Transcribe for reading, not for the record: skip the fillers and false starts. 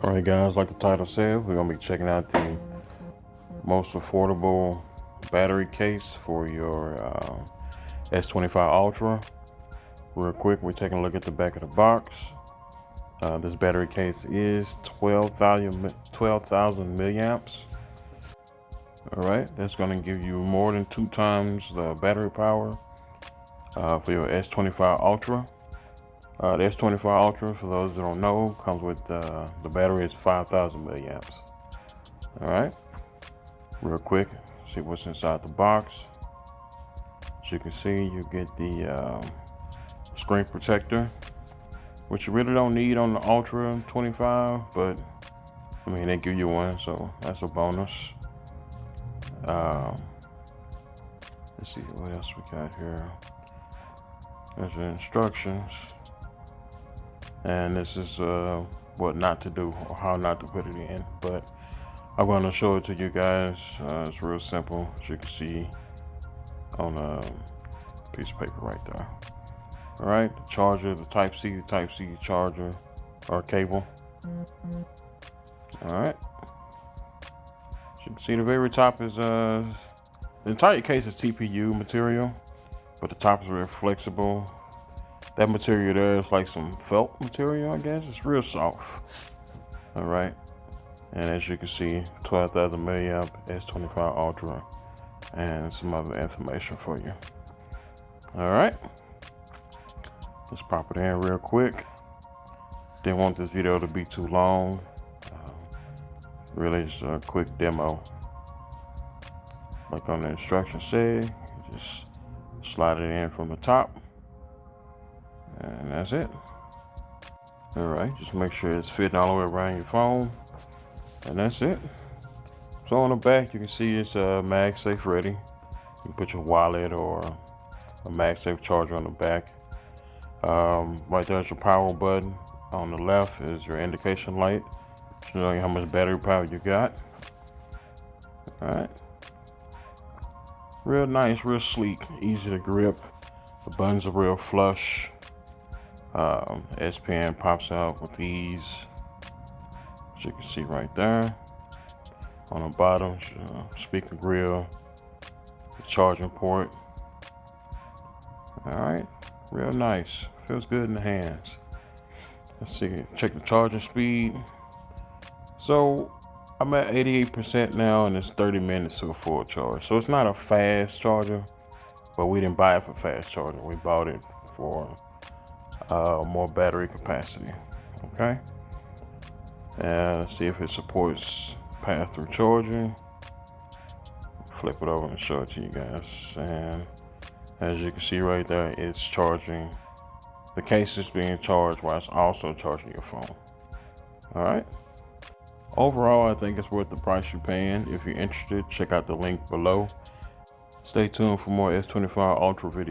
Alright guys, like the title said, we're going to be checking out the most affordable battery case for your S25 ULTRA. Real quick, we're taking a look at the back of the box. This battery case is 12,000 milliamps. Alright, that's going to give you more than 2 times the battery power for your S25 ULTRA. The S25 ULTRA, for those that don't know, comes with the battery is 5,000 milliamps. All right, real quick, see what's inside the box. As you can see, you get the screen protector, which you really don't need on the Ultra 25, but I mean, they give you one, so that's a bonus. Let's see what else we got here. There's the instructions. And this is what not to do or how not to put it in, but I'm going to show it to you guys. It's real simple, as you can see on a piece of paper right there. All right, the charger, the Type C charger or cable. All right, as you can see, the very top is the entire case is TPU material, but the top is real flexible. That material there is like some felt material, I guess. It's real soft. All right. And as you can see, 12,000 milliamp S25 ULTRA and some other information for you. All right. Let's pop it in real quick. Didn't want this video to be too long. Really just a quick demo. Like on the instructions say, just slide it in from the top. And that's it. All right, just make sure it's fitting all the way around your phone. And that's it. So on the back, you can see it's MagSafe ready. You can put your wallet or a MagSafe charger on the back. Right there's your power button. On the left is your indication light, showing you how much battery power you got. All right. Real nice, real sleek, easy to grip. The buttons are real flush. S Pen pops out with ease, as you can see right there. On the bottom, speaker grill, the charging port. All right, real nice. Feels good in the hands. Let's see, check the charging speed. So I'm at 88% now, and it's 30 minutes to a full charge. So it's not a fast charger, but we didn't buy it for fast charging. We bought it for more battery capacity. Okay, and let's see if it supports pass-through charging. Flip it over and show it to you guys. And as you can see right there, it's charging. The case is being charged while it's also charging your phone. All right. Overall, I think it's worth the price you're paying. If you're interested, check out the link below. Stay tuned for more S25 ULTRA videos.